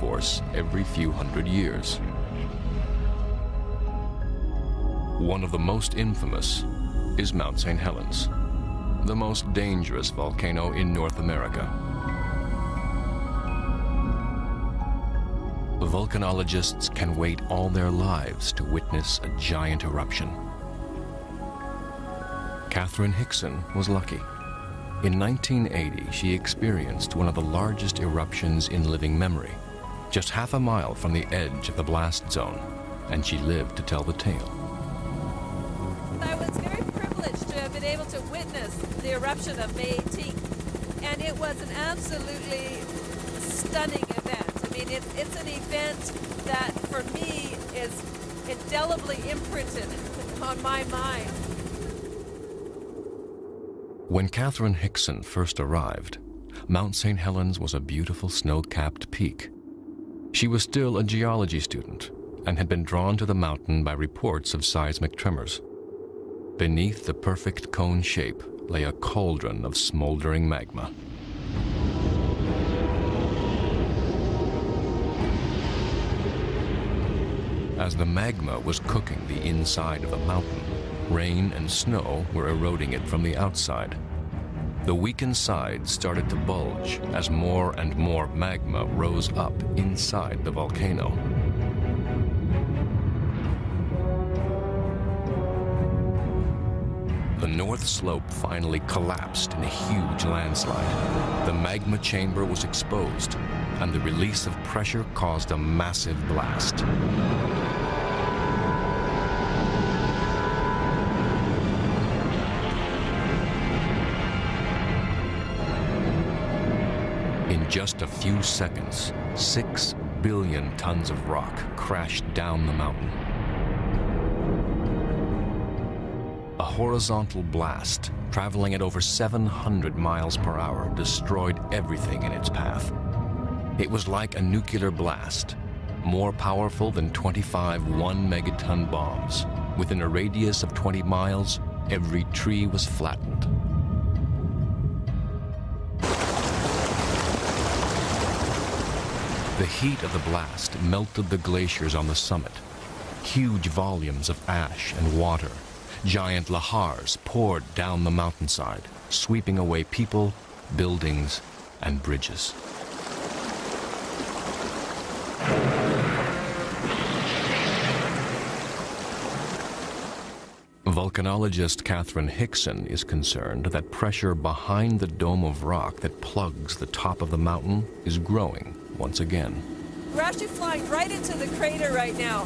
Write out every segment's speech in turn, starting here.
force every few hundred years. One of the most infamous is Mount St. Helens, the most dangerous volcano in North America. Volcanologists can wait all their lives to witness a giant eruption. Catherine Hickson was lucky. In 1980, she experienced one of the largest eruptions in living memory, just half a mile from the edge of the blast zone, and she lived to tell the tale. I was very privileged to have been able to witness the eruption of May 18th, and it was an absolutely stunning event. I mean, it's an event that, for me, is indelibly imprinted on my mind. When Catherine Hickson first arrived, Mount St. Helens was a beautiful snow-capped peak. She was still a geology student and had been drawn to the mountain by reports of seismic tremors. Beneath the perfect cone shape lay a cauldron of smoldering magma. As the magma was cooking the inside of the mountain, rain and snow were eroding it from the outside. The weakened sides started to bulge as more and more magma rose up inside the volcano. The north slope finally collapsed in a huge landslide. The magma chamber was exposed, and the release of pressure caused a massive blast. In just a few seconds, 6 billion tons of rock crashed down the mountain. A horizontal blast, traveling at over 700 miles per hour, destroyed everything in its path. It was like a nuclear blast, more powerful than 25 1-megaton bombs. Within a radius of 20 miles, every tree was flattened. The heat of the blast melted the glaciers on the summit. Huge volumes of ash and water, giant lahars poured down the mountainside, sweeping away people, buildings, and bridges. Volcanologist Catherine Hickson is concerned that pressure behind the dome of rock that plugs the top of the mountain is growing once again. We're actually flying right into the crater right now.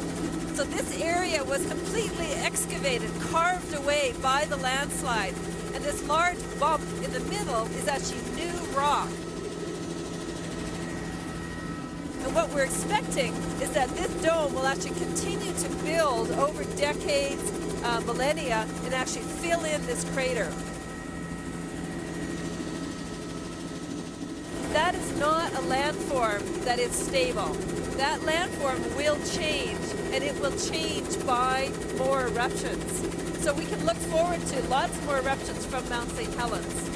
So this area was completely excavated, carved away by the landslide. And this large bump in the middle is actually new rock. And what we're expecting is that this dome will actually continue to build over decades, millennia, and actually fill in this crater. That is not a landform that is stable. That landform will change, and it will change by more eruptions. So we can look forward to lots more eruptions from Mount St. Helens.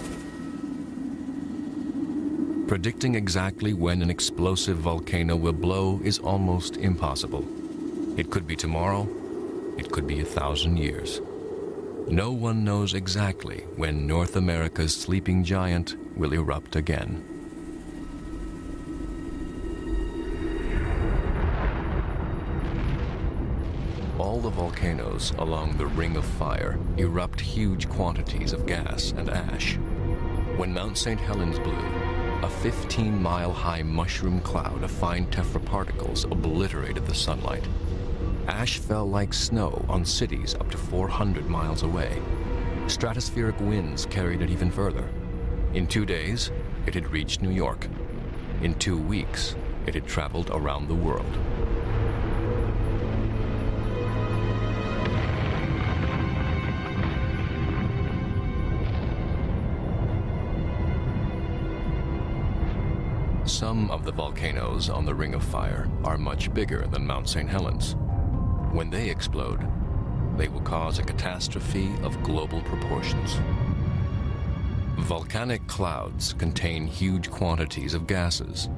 Predicting exactly when an explosive volcano will blow is almost impossible. It could be tomorrow, it could be 1,000 years. No one knows exactly when North America's sleeping giant will erupt again. All the volcanoes along the Ring of Fire erupt huge quantities of gas and ash. When Mount St. Helens blew, a 15-mile-high mushroom cloud of fine tephra particles obliterated the sunlight. Ash fell like snow on cities up to 400 miles away. Stratospheric winds carried it even further. In 2 days, it had reached New York. In 2 weeks, it had traveled around the world. Some of the volcanoes on the Ring of Fire are much bigger than Mount St. Helens. When they explode, they will cause a catastrophe of global proportions. Volcanic clouds contain huge quantities of gases.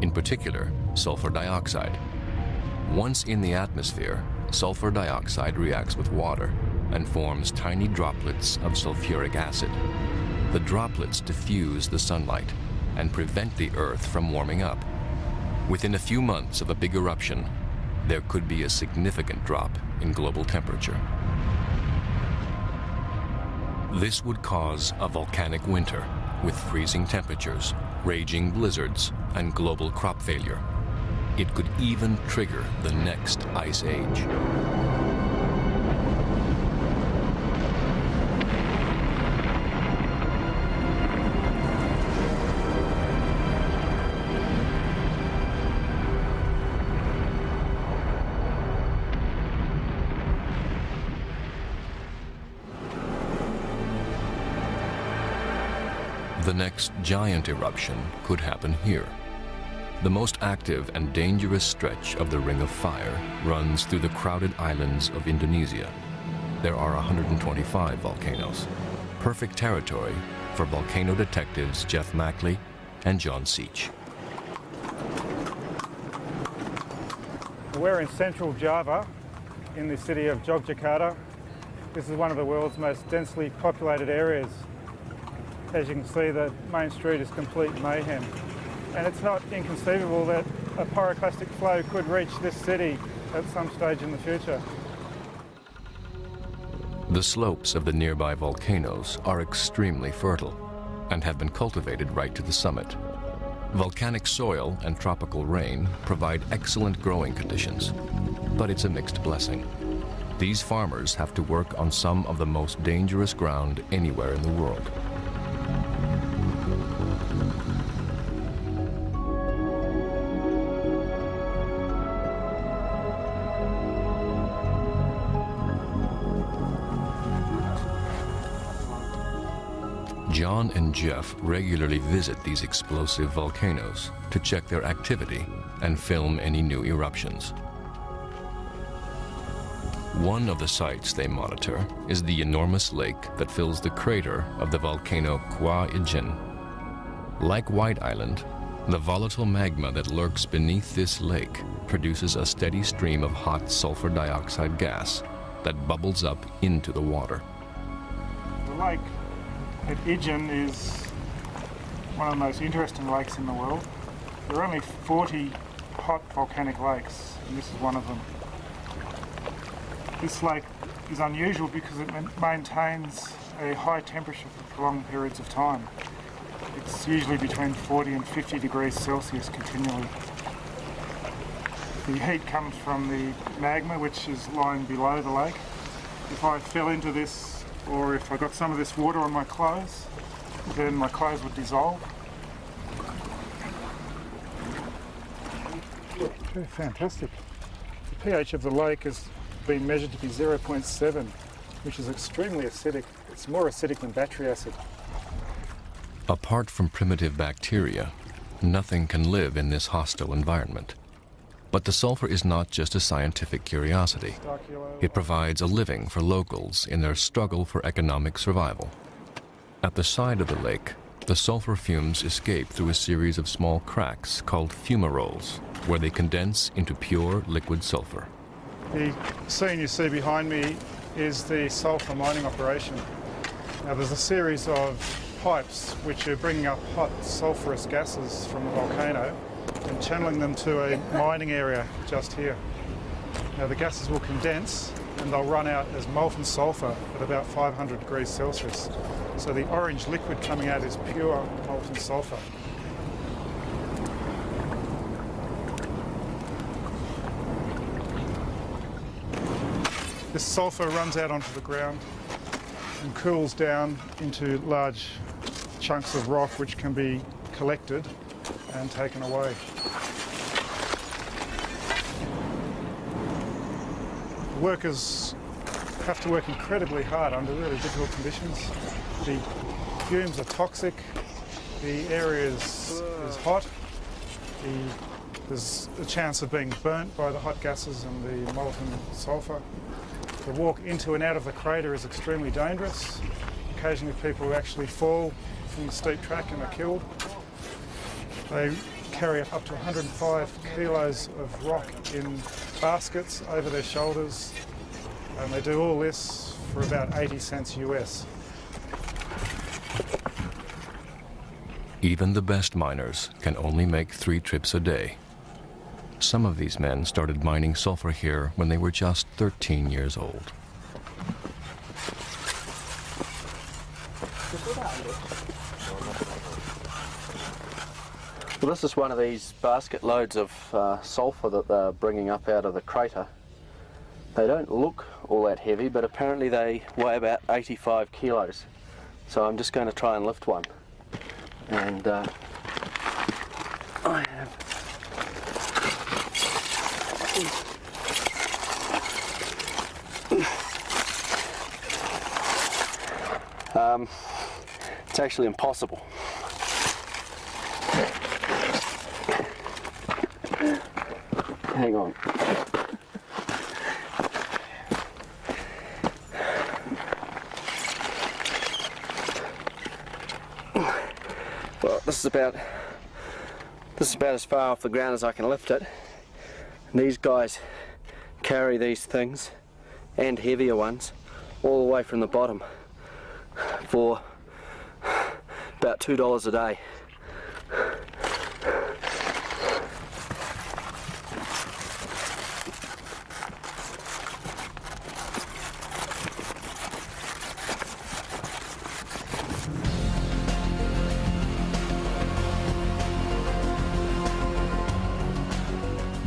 in particular sulfur dioxide. Once in the atmosphere, sulfur dioxide reacts with water and forms tiny droplets of sulfuric acid. The droplets diffuse the sunlight and prevent the Earth from warming up. Within a few months of a big eruption, there could be a significant drop in global temperature. This would cause a volcanic winter with freezing temperatures, raging blizzards, and global crop failure. It could even trigger the next ice age. The next giant eruption could happen here. The most active and dangerous stretch of the Ring of Fire runs through the crowded islands of Indonesia. There are 125 volcanoes, perfect territory for volcano detectives Jeff Mackley and John Seach. We're in central Java, in the city of Yogyakarta. This is one of the world's most densely populated areas. As you can see, the main street is complete mayhem. And it's not inconceivable that a pyroclastic flow could reach this city at some stage in the future. The slopes of the nearby volcanoes are extremely fertile and have been cultivated right to the summit. Volcanic soil and tropical rain provide excellent growing conditions, but it's a mixed blessing. These farmers have to work on some of the most dangerous ground anywhere in the world. John and Jeff regularly visit these explosive volcanoes to check their activity and film any new eruptions. One of the sites they monitor is the enormous lake that fills the crater of the volcano Kua Ijen. Like White Island, the volatile magma that lurks beneath this lake produces a steady stream of hot sulfur dioxide gas that bubbles up into the water. The lake at Ijen is one of the most interesting lakes in the world. There are only 40 hot volcanic lakes, and this is one of them. This lake is unusual because it maintains a high temperature for prolonged periods of time. It's usually between 40 and 50 degrees Celsius continually. The heat comes from the magma which is lying below the lake. If I fell into this, or if I got some of this water on my clothes, then my clothes would dissolve. Okay, fantastic. The pH of the lake has been measured to be 0.7, which is extremely acidic. It's more acidic than battery acid. Apart from primitive bacteria, nothing can live in this hostile environment. But the sulfur is not just a scientific curiosity. It provides a living for locals in their struggle for economic survival. At the side of the lake, the sulfur fumes escape through a series of small cracks called fumaroles, where they condense into pure liquid sulfur. The scene you see behind me is the sulfur mining operation. Now there's a series of pipes which are bringing up hot sulfurous gases from the volcano and channeling them to a mining area just here. Now the gases will condense and they'll run out as molten sulfur at about 500 degrees Celsius. So the orange liquid coming out is pure molten sulfur. This sulfur runs out onto the ground and cools down into large chunks of rock which can be collected and taken away. Workers have to work incredibly hard under really difficult conditions. The fumes are toxic, the area is hot, there's a chance of being burnt by the hot gases and the molten sulfur. The walk into and out of the crater is extremely dangerous. Occasionally people actually fall from the steep track and are killed. They carry up to 105 kilos of rock in baskets over their shoulders, and they do all this for about 80 cents US. Even the best miners can only make 3 trips a day. Some of these men started mining sulfur here when they were just 13 years old. Well, this is one of these basket loads of sulfur that they're bringing up out of the crater. They don't look all that heavy, but apparently they weigh about 85 kilos. So I'm just going to try and lift one. And I have it's actually impossible. Hang on. Well, this is about as far off the ground as I can lift it. And these guys carry these things and heavier ones all the way from the bottom for about $2 a day.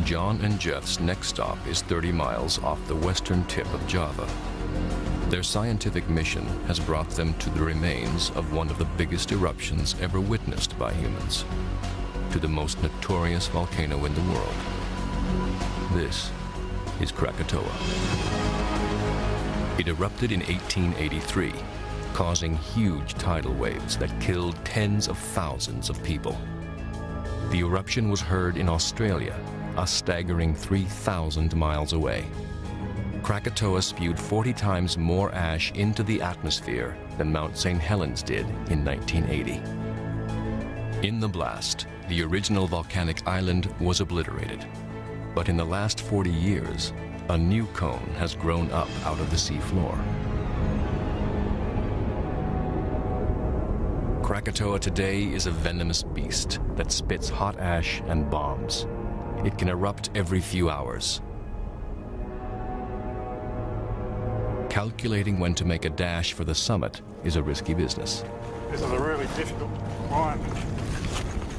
John and Jeff's next stop is 30 miles off the western tip of Java. Their scientific mission has brought them to the remains of one of the biggest eruptions ever witnessed by humans, to the most notorious volcano in the world. This is Krakatoa. It erupted in 1883, causing huge tidal waves that killed tens of thousands of people. The eruption was heard in Australia, a staggering 3,000 miles away. Krakatoa spewed 40 times more ash into the atmosphere than Mount St. Helens did in 1980. In the blast, the original volcanic island was obliterated. But in the last 40 years, a new cone has grown up out of the seafloor. Krakatoa today is a venomous beast that spits hot ash and bombs. It can erupt every few hours. Calculating when to make a dash for the summit is a risky business. This is a really difficult climb.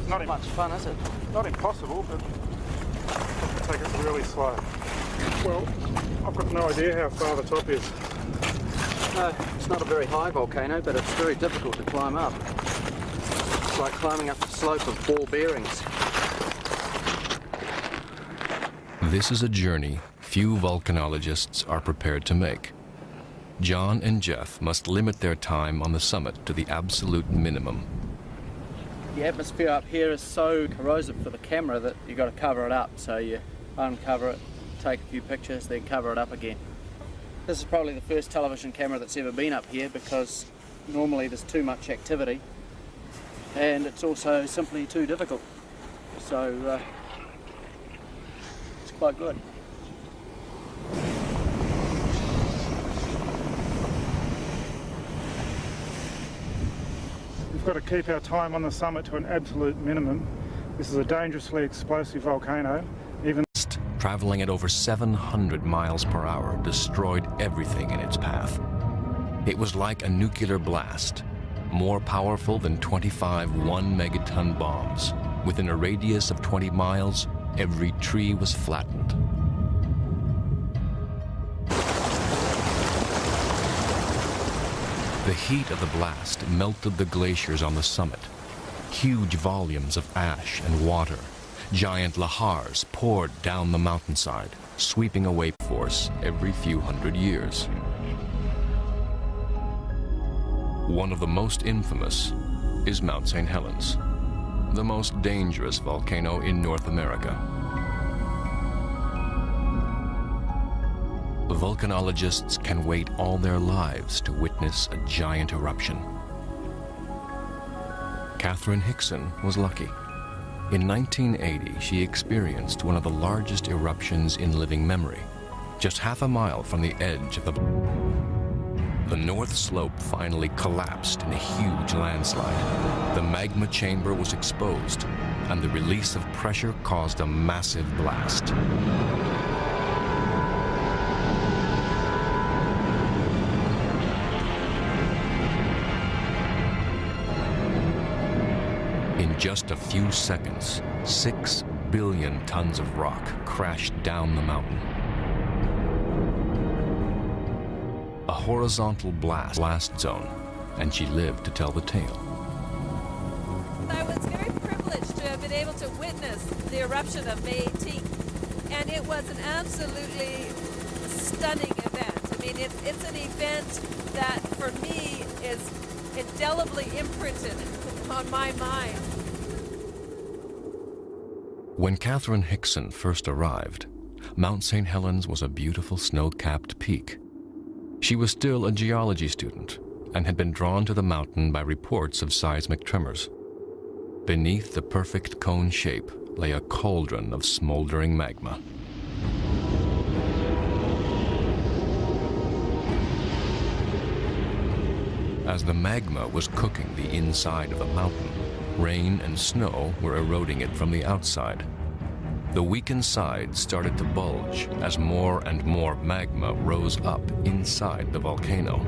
Not Much fun, is it? Not impossible, but take it really slow. Well, I've got no idea how far the top is. No, it's not a very high volcano, but it's very difficult to climb up. It's like climbing up the slope of ball bearings. This is a journey few volcanologists are prepared to make. John and Jeff must limit their time on the summit to the absolute minimum. The atmosphere up here is so corrosive for the camera that you've got to cover it up. So you uncover it, take a few pictures, then cover it up again. This is probably the first television camera that's ever been up here because normally there's too much activity and it's also simply too difficult. So it's quite good. We've got to keep our time on the summit to an absolute minimum. This is a dangerously explosive volcano. Traveling at over 700 miles per hour destroyed everything in its path. It was like a nuclear blast, more powerful than 25 1-megaton bombs. Within a radius of 20 miles, every tree was flattened. The heat of the blast melted the glaciers on the summit. Huge volumes of ash and water, giant lahars poured down the mountainside, sweeping away force every few hundred years. One of the most infamous is Mount St. Helens, the most dangerous volcano in North America. Volcanologists can wait all their lives to witness a giant eruption. Catherine Hickson was lucky. In 1980, she experienced one of the largest eruptions in living memory, just half a mile from the edge of the north slope finally collapsed in a huge landslide. The magma chamber was exposed, and the release of pressure caused a massive blast. In just a few seconds, 6 billion tons of rock crashed down the mountain. A horizontal blast zone, and she lived to tell the tale. I was very privileged to have been able to witness the eruption of May 18th, and it was an absolutely stunning event. I mean, it's an event that, for me, is indelibly imprinted on my mind. When Catherine Hickson first arrived, Mount St. Helens was a beautiful snow-capped peak. She was still a geology student and had been drawn to the mountain by reports of seismic tremors. Beneath the perfect cone shape lay a cauldron of smoldering magma. As the magma was cooking the inside of the mountain, rain and snow were eroding it from the outside. The weakened sides started to bulge as more and more magma rose up inside the volcano.